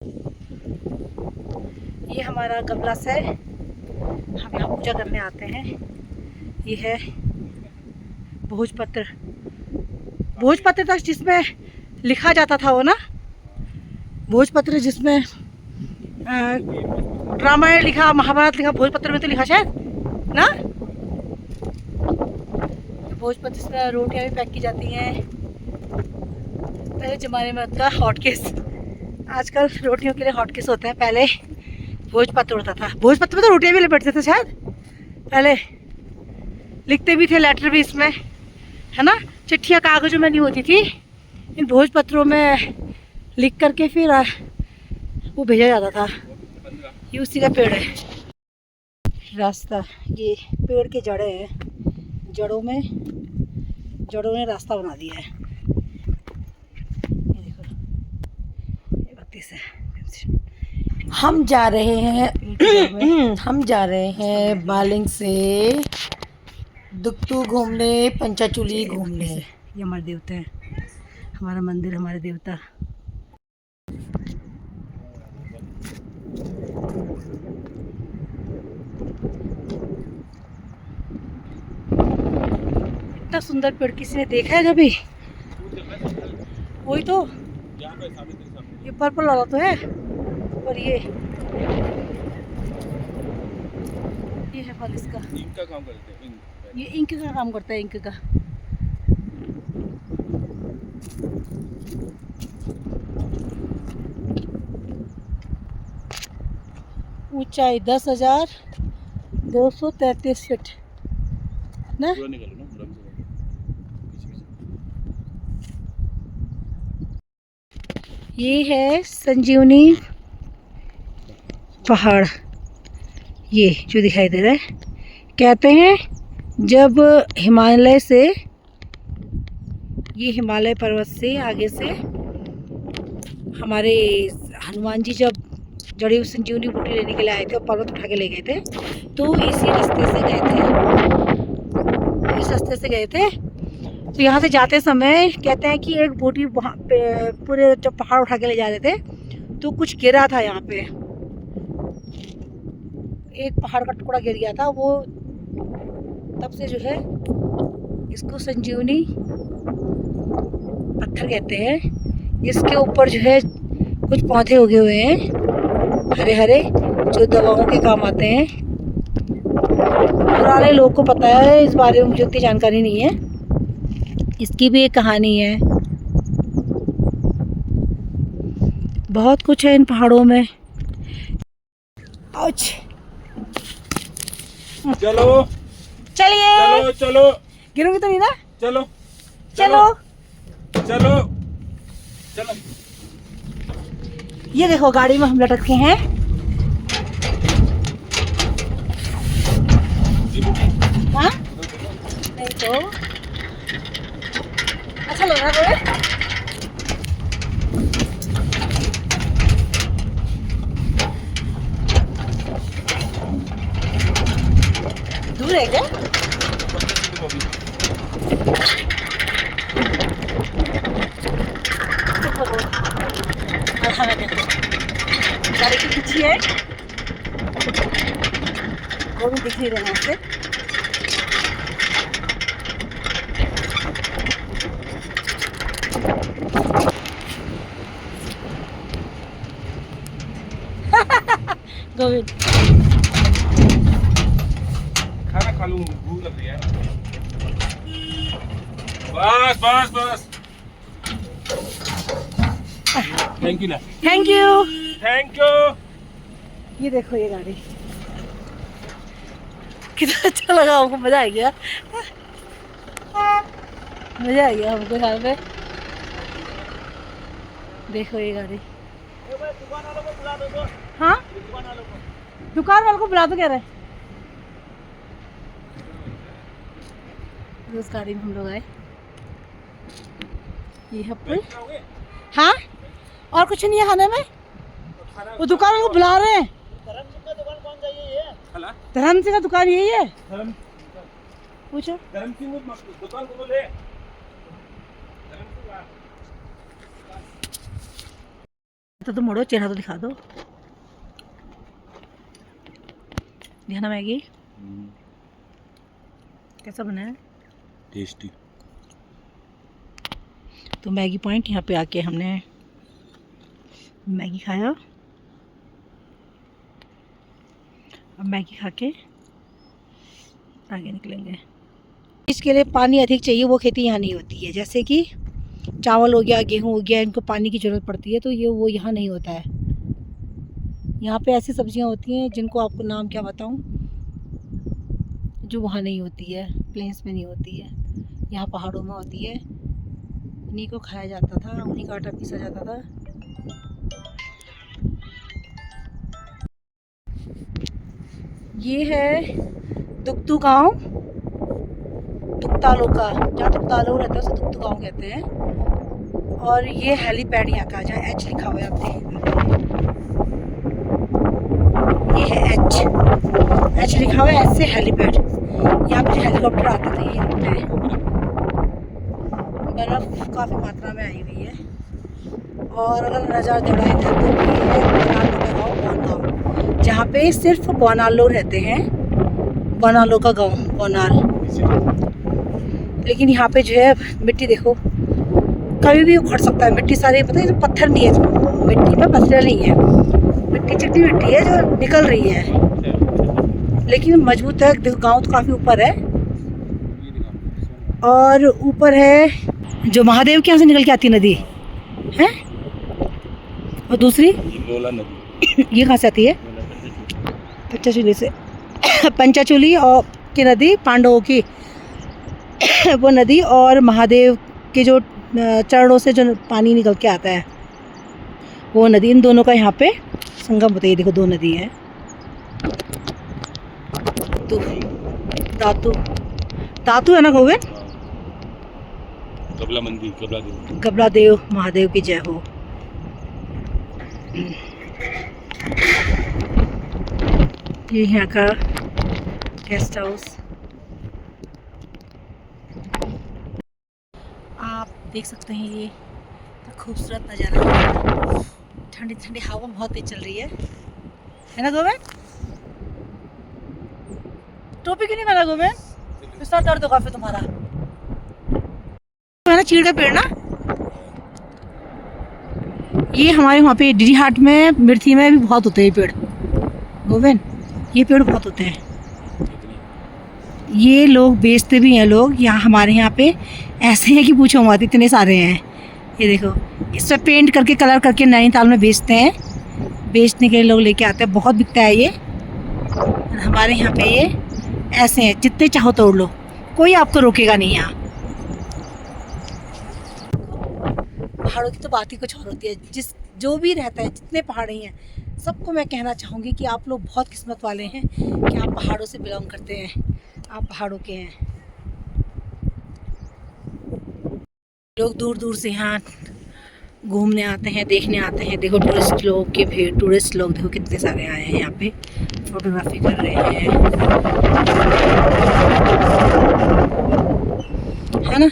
ये हमारा गमला से हम यहाँ पूजा करने आते हैं। ये है भोजपत्र। भोजपत्र था जिसमें लिखा जाता था वो ना, भोजपत्र जिसमें रामायण लिखा, महाभारत लिखा, भोजपत्र में तो लिखा शायद ना। भोजपत्र से रोटियाँ भी पैक की जाती हैं। पहले ज़माने में होता हॉटकेस, आजकल रोटियों के लिए हॉटकेस होते हैं। पहले भोजपत्र होता था, भोजपत्र में तो रोटियाँ भी लपेटते थे शायद पहले, लिखते भी थे लेटर भी इसमें, है ना। चिट्ठियाँ कागज़ों में नहीं होती थी, इन भोजपत्रों में लिख करके फिर वो भेजा जाता था। ये उसी का पेड़ है। रास्ता, ये पेड़ के जड़ें हैं, जड़ों ने रास्ता बना दिया है। ये देखो, ये बत्ती से हम जा रहे हैं बालिंग से दुक्तू घूमने, पंचाचूली घूमने। ये हमारे देवता है, हमारा मंदिर, हमारे देवता। इतना सुंदर पेड़ किसी ने देखा है कभी? वही तो, ये पर्पल वाला तो है, और ये है फल इसका। इंक का काम करते हैं, ये इंक का काम करता है, इंक का। ऊंचाई 10,233 फीट ना। ये है संजीवनी पहाड़, ये जो दिखाई दे रहा है। कहते हैं जब हिमालय से, ये हिमालय पर्वत से आगे से हमारे हनुमान जी जब जड़ी संजीवनी बूटी लेने के लिए आए थे और पर्वत उठा के ले गए थे, तो इसी रास्ते से गए थे, इस रास्ते से गए थे। तो यहाँ से जाते समय कहते हैं कि एक बूटी वहाँ पे पूरे जब पहाड़ उठा के ले जा रहे थे तो कुछ गिरा था यहाँ पे, एक पहाड़ का टुकड़ा गिर गया था। वो तब से जो है इसको संजीवनी पत्थर कहते हैं। इसके ऊपर जो है कुछ पौधे उगे हुए हैं हरे हरे, जो दवाओं के काम आते हैं। पुराने लोग को पता है, इस बारे में मुझे उतनी जानकारी नहीं है। इसकी भी एक कहानी है, बहुत कुछ है इन पहाड़ों में। आउच। चलो चलिए, चलो चलो, गिरूंगी तो नहीं ना? चलो चलो चलो चलो। ये देखो गाड़ी में हम लटक के हैं। हाँ नहीं तो अच्छा लग रहा है। दूर है क्या? गाड़ी की पीछे है, वो भी दिख नहीं रहे यहाँ से। गोविंद खाना खा लूं, भूख लग रही है। बस बस बस, थैंक यू ना, थैंक यू। Thank you. ये देखो ये गाड़ी, कितना अच्छा लगा हमको, मजा आ गया, मजा आ गया हमको यहाँ पे। देखो ये गाड़ी। हाँ दुकान वालों को बुला दो, कह रहे हैं। उस गाड़ी में हम लोग आए। ये है पुल। हाँ और कुछ नहीं है खाने में, वो दुकान वालों को बुला रहे हैं। धर्म सिंह का दुकान यही है, पूछो। धर्म सिंह दुकान को बोले। तो मोड़ो, चेहरा तो दिखा दो। ध्यान मैगी कैसा बना है? टेस्टी। तो मैगी पॉइंट यहाँ पे आके हमने मैगी खाया। अब मैगी खा के आगे निकलेंगे। इसके लिए पानी अधिक चाहिए, वो खेती यहाँ नहीं होती है। जैसे कि चावल हो गया, गेहूँ हो गया, इनको पानी की ज़रूरत पड़ती है, तो ये वो यहाँ नहीं होता है। यहाँ पे ऐसी सब्जियाँ होती हैं जिनको आपको नाम क्या बताऊँ, जो वहाँ नहीं होती है, प्लेन्स में नहीं होती है, यहाँ पहाड़ों में होती है। उन्हीं को खाया जाता था, उन्हीं का आटा पीसा जाता था। ये है दुक्तू गांव, दुक्तालो का, जहाँ दुक्तालो रहता है उसे दुक्तू गांव कहते हैं। और ये हेलीपैड यहाँ का, जहाँ एच लिखा हुआ है, आप देखें, ये है एच लिखा हुआ है, एच से हेलीपैड। यहाँ पे जो हेलीकॉप्टर आते थे ये रुकते हैं। बर्फ़ काफ़ी मात्रा में आई हुई है। और अगर नज़ारा दिखाए इधर तो ये है बोनालो का गाँव, जहाँ पे सिर्फ बोनालो रहते हैं, बोनालो का गाँव बोनाल। लेकिन यहाँ पे जो है मिट्टी देखो, कभी भी उखड़ सकता है। मिट्टी सारी पता है, पत्थर नहीं है, मिट्टी में पत्थर नहीं है, मिट्टी चिकनी मिट्टी है जो निकल रही है, लेकिन मजबूत है। देखो गाँव तो काफ़ी ऊपर है, और ऊपर है जो महादेव के यहाँ से निकल के आती नदी है, और दूसरी लोला नदी ये कहाँ से आती है? पंचाचूली से। पंचाचूली और की नदी, पांडवों की वो नदी, और महादेव के जो चरणों से जो पानी निकल के आता है वो नदी, इन दोनों का यहाँ पे संगम होता है। देखो दो नदी है, तो दातू दातू है ना गोविंद? कबला मंदिर, कबला देव। कबला देव महादेव की जय हो। ये यहाँ का गेस्ट हाउस आप देख सकते हैं। ये खूबसूरत नज़ारा, ठंडी ठंडी हवा बहुत तेज चल रही है ना गोविंद? टोपी क्यों नहीं पहना गोविंद? सर दर्द होगा फिर तुम्हारा, है ना? चीड़ का पेड़ ना, ये हमारे वहाँ पे डीडी हाट में, मिर्थी में भी बहुत होते हैं ये पेड़ गोविंद, ये पेड़ बहुत होते हैं। ये लोग बेचते भी हैं, लोग यहाँ हमारे यहाँ पे ऐसे हैं कि पूछो मत, इतने सारे हैं। ये देखो, इस पर पेंट करके, कलर करके नैनीताल में बेचते हैं, बेचने के लिए लोग लेके आते हैं, बहुत बिकता है ये। और हमारे यहाँ पे ये ऐसे हैं, जितने चाहो तोड़ लो, कोई आपको रोकेगा नहीं। यहाँ पहाड़ों की तो बात ही कुछ और होती है। जो भी रहता है, जितने पहाड़ी हैं, सबको मैं कहना चाहूँगी कि आप लोग बहुत किस्मत वाले हैं कि आप पहाड़ों से बिलोंग करते हैं, आप पहाड़ों के हैं। लोग दूर दूर से यहाँ घूमने आते हैं, देखने आते हैं। देखो टूरिस्ट लोग के भीड़, टूरिस्ट लोग देखो कितने सारे आए हैं यहाँ पे, फोटोग्राफी कर रहे हैं, है ना?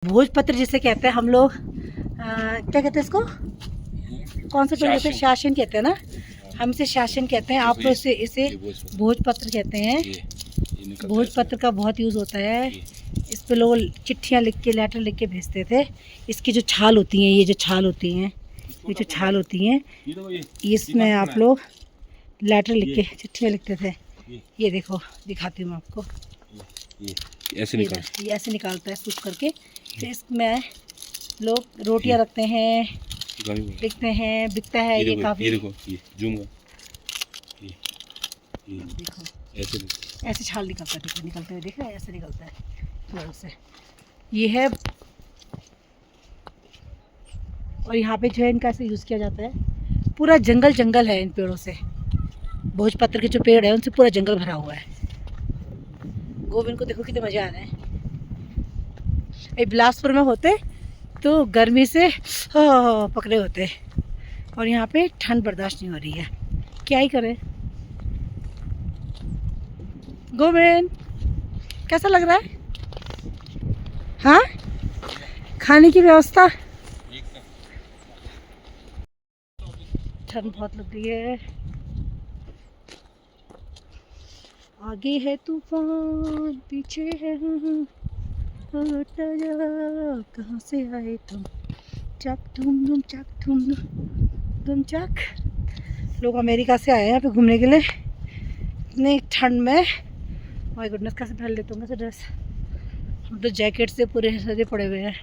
भोजपत्र जिसे कहते हैं हम लोग, क्या कहते हैं इसको, कौन सा पेड़ कहते हैं? शासन कहते हैं ना, हम इसे शासन कहते हैं, आप लोग इसे भोजपत्र कहते हैं। भोजपत्र का बहुत यूज़ होता है। इस पे लोग चिट्ठियाँ लिख के, लेटर लिख के भेजते थे। इसकी जो छाल होती हैं, ये जो छाल होती हैं, ये जो छाल होती हैं, इसमें आप लोग लेटर लिख के चिट्ठियाँ लिखते थे। ये देखो, दिखाती हूँ आपको, ऐसे निकाल, ये ऐसे निकालता है सूख करके। फिर इसमें लोग रोटियां रखते हैं, लिखते हैं, बिकता है ये काफ़ी। ये देखो, ये जूम का, ये देखो ऐसे छाल निकलता है, देखो निकलते हुए, देख रहे हैं, ऐसे निकलता है पेड़ों से। ये है, और यहाँ पे जो है इनका ऐसे यूज़ किया जाता है। पूरा जंगल जंगल है इन पेड़ों से, भोजपत्र के जो पेड़ है उनसे पूरा जंगल भरा हुआ है। गोविंद को देखो कितने मज़े आ रहे हैं। ये बिलासपुर में होते तो गर्मी से पकड़े होते, और यहाँ पे ठंड बर्दाश्त नहीं हो रही है, क्या ही करें। गोविंद कैसा लग रहा है? हाँ, खाने की व्यवस्था? ठंड बहुत लग रही है, आगे है तूफान पीछे है कहाँ से आए तुम, चक धुम धुम चक धुम धुम चक। लोग अमेरिका से आए हैं यहाँ पे घूमने के लिए, इतने ठंड में। माय गुडनेस, कैसे पहन लेते होंगे ड्रेस, हम तो जैकेट से पूरे सजे पड़े हुए हैं।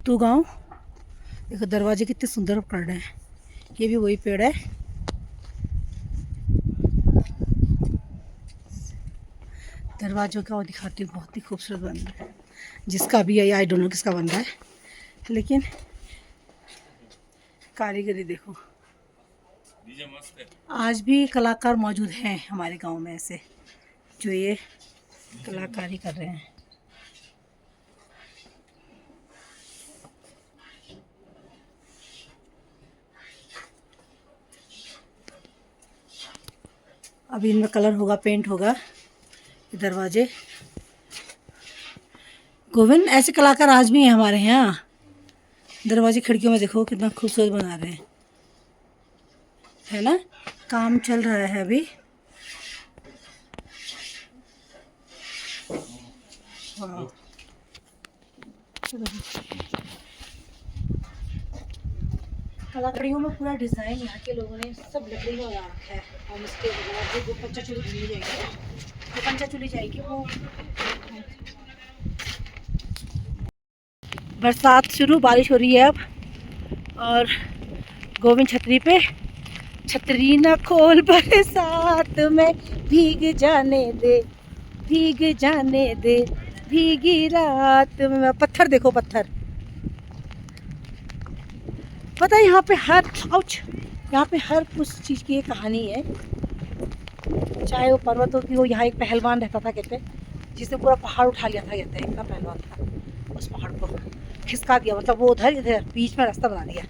तू गाँव देखो, दरवाजे कितने सुंदर कर रहे हैं, ये भी वही पेड़ है। दरवाजों का वो दिखाती हूँ, बहुत ही खूबसूरत बन रहा है, जिसका भी है, आई डोंट नो किसका बन रहा है, लेकिन कारीगरी देखो। आज भी कलाकार मौजूद हैं हमारे गांव में ऐसे, जो ये कलाकारी कर रहे हैं। अभी इनमें कलर होगा, पेंट होगा, ये दरवाजे। गोविंद, ऐसे कलाकार आज भी हैं हमारे यहाँ, दरवाजे खिड़कियों में देखो कितना खूबसूरत बना रहे हैं, है ना। काम चल रहा है अभी। वाह, कलाकारियों में पूरा डिज़ाइन यहाँ के लोगों ने सब लकड़ी का बना रखा है। होम स्टे वगैरह जो पंचाचूली घूमने जाएगी, जो पंचाचूली जाएगी वो। बरसात शुरू, बारिश हो रही है अब, और गोविंद छतरी पे, छतरी न खोल बरसात में भीग जाने दे, भीग जाने दे, भीगी रात में। पत्थर देखो, पत्थर। पता है यहाँ पे यहाँ पे हर कुछ चीज़ की एक कहानी है, चाहे वो पर्वतों की हो। यहाँ एक पहलवान रहता था, कहते जिसने पूरा पहाड़ उठा लिया था, कहते हैं इतना पहलवान था, उस पहाड़ को खिसका दिया, मतलब वो उधर इधर बीच में रास्ता बना दिया।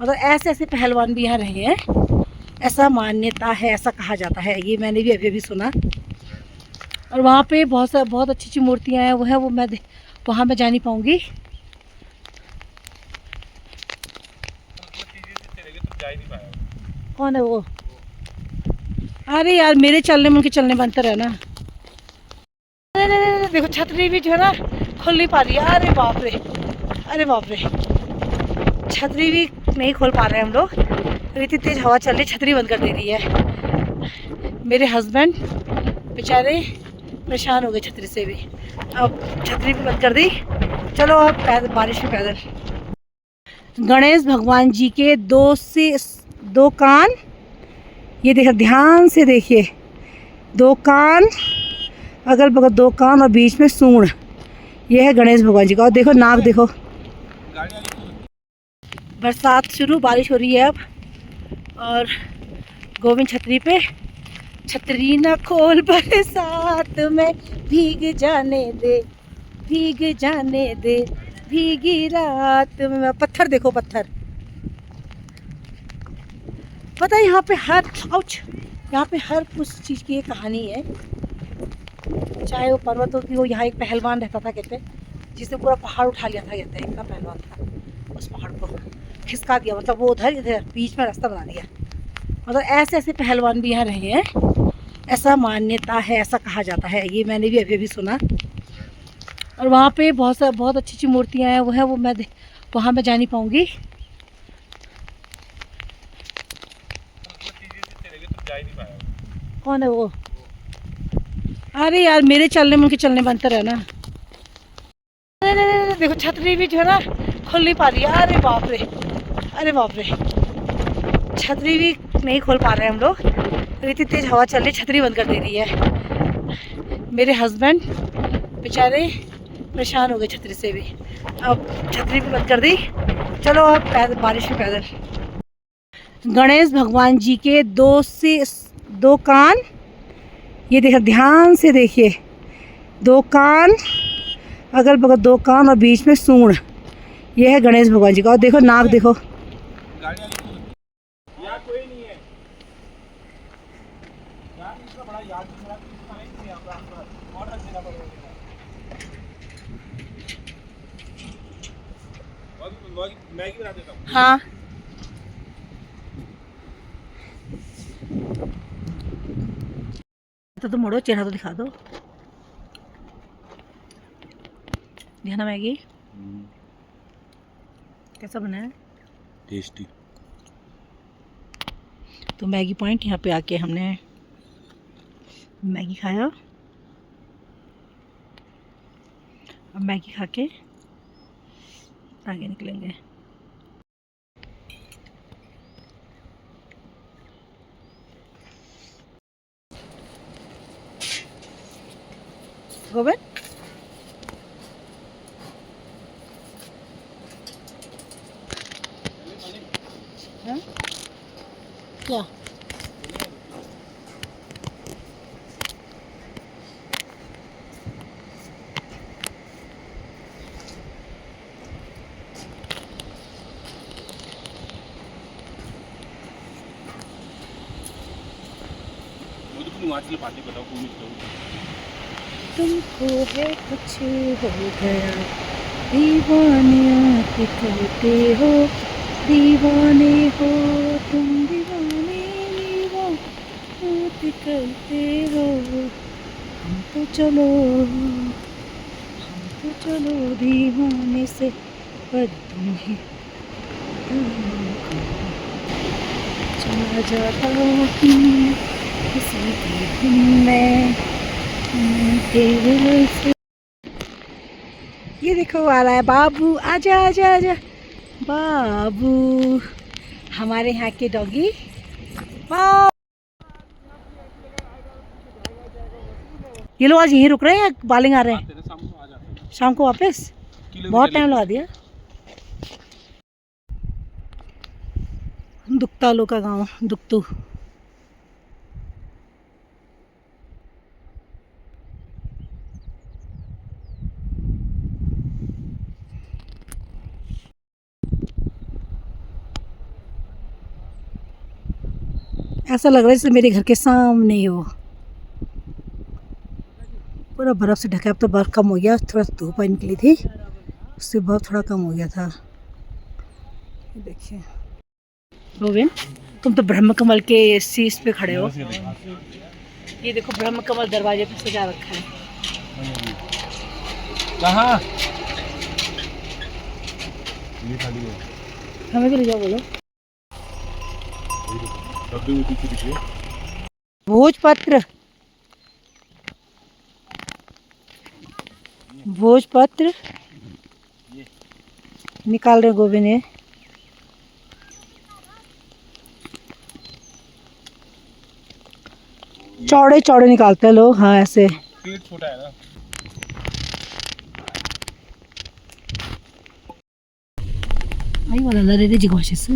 मतलब ऐसे ऐसे पहलवान भी यहाँ रहे हैं, ऐसा मान्यता है, ऐसा कहा जाता है, ये मैंने भी अभी सुना। और वहाँ पे बहुत अच्छी अच्छी मूर्तियाँ हैं, वो मैं वहाँ मैं जा नहीं पाऊँगी। कौन है वो? अरे यार, मेरे चलने में उनके चलने में अंतर है ना। नहीं, देखो छतरी भी जो है ना खोल नहीं पा रही है। अरे बाप रे, अरे बाप रे, छतरी भी नहीं खोल पा रहे हैं हम लोग, इतनी तेज हवा चल रही, छतरी बंद कर दे रही है। मेरे हस्बैंड बेचारे परेशान हो गए छतरी से भी, अब छतरी भी बंद कर दी। चलो अब बारिश में पैदल। गणेश भगवान जी के दो कान, ये देखिए ध्यान से देखिए, 2 कान, अगल बगल 2 कान और बीच में सूंड, ये है गणेश भगवान जी का। और देखो नाक देखो। बरसात शुरू, बारिश हो रही है अब, और गोविंद छतरी पे, छतरी न खोल बरसात में भीग जाने दे, भीग जाने दे, भीगी रात में। पत्थर देखो, पत्थर। पता है यहाँ पे यहाँ पे हर कुछ चीज़ की एक कहानी है, चाहे वो पर्वतों की हो। यहाँ एक पहलवान रहता था, कहते जिसने पूरा पहाड़ उठा लिया था, कहते हैं इतना पहलवान था, उस पहाड़ को खिसका दिया, मतलब वो उधर इधर बीच में रास्ता बना दिया। मतलब ऐसे ऐसे पहलवान भी यहाँ रहे हैं, ऐसा मान्यता है, ऐसा कहा जाता है, ये मैंने भी अभी सुना। और वहाँ पे बहुत अच्छी अच्छी मूर्तियाँ हैं, वो मैं वहाँ मैं जा नहीं पाऊँगी। कौन है वो? अरे यार, मेरे चलने में उनके चलने में अंतर है ना। नहीं, देखो छतरी भी जो है ना खोल नहीं पा रही है। अरे बाप रे, अरे बाप रे, छतरी भी नहीं खोल पा रहे हैं हम लोग, इतनी तेज हवा चल रही, छतरी बंद कर दे रही है। मेरे हस्बैंड बेचारे परेशान हो गए छतरी से भी, अब छतरी भी बंद कर दी। चलो अब बारिश में पैदल। गणेश भगवान जी के 2 कान, ये देखो, ध्यान से देखिए, 2 कान, अगल बगल 2 कान और बीच में सूंड। ये है गणेश भगवान जी का। और देखो नाक, देखो मैगी बना देता हूँ। हाँ। तो मोड़ो, चेहरा तो दिखा दो। ध्यान, मैगी कैसा बना है? टेस्टी। तो मैगी पॉइंट यहाँ पे आके हमने मैगी खाया। अब मैगी खा के आगे निकलेंगे। गोविंद, हाँ? क्या? हिमाचल पार्टी बताओ कौन सी तुमको है कुछ हो गया, दीवानियाँ के करते हो, दीवाने हो तुम, दीवाने दीवाने करते हो। हम तो चलो दीवाने से पर तुम्हें चला जाता हूँ किसी भी दिन में तेरे से। ये देखो आ रहा है बाबू, आजा आजा आजा बाबू, हमारे यहाँ के डॉगी। ये लोग आज यहीं रुक रहे हैं या बालिंग आ रहे हैं? शाम को वापस? बहुत टाइम लगा दिया। दुक्तालो का गांव, दुक्तू। ऐसा लग रहा है जैसे मेरे घर के सामने ही हो। पूरा बर्फ़ से ढका है। अब तो बर्फ़ कम हो गया, थोड़ा धूप निकली थी, उससे बर्फ़ थोड़ा कम हो गया था। देखिए गोविंद, तुम तो ब्रह्म कमल के शीश पे खड़े हो। ये देखो ब्रह्म कमल दरवाजे पे सजा रखा है। कहाँ? हमें भी ले जाओ, बोलो। भोजपत्र, भोजपत्र निकाल रहे गोविंद ने। चौड़े चौड़े निकालते हैं लोग, हाँ ऐसे। पेट छोटा है ना। आई वाला रे जी कोशिश।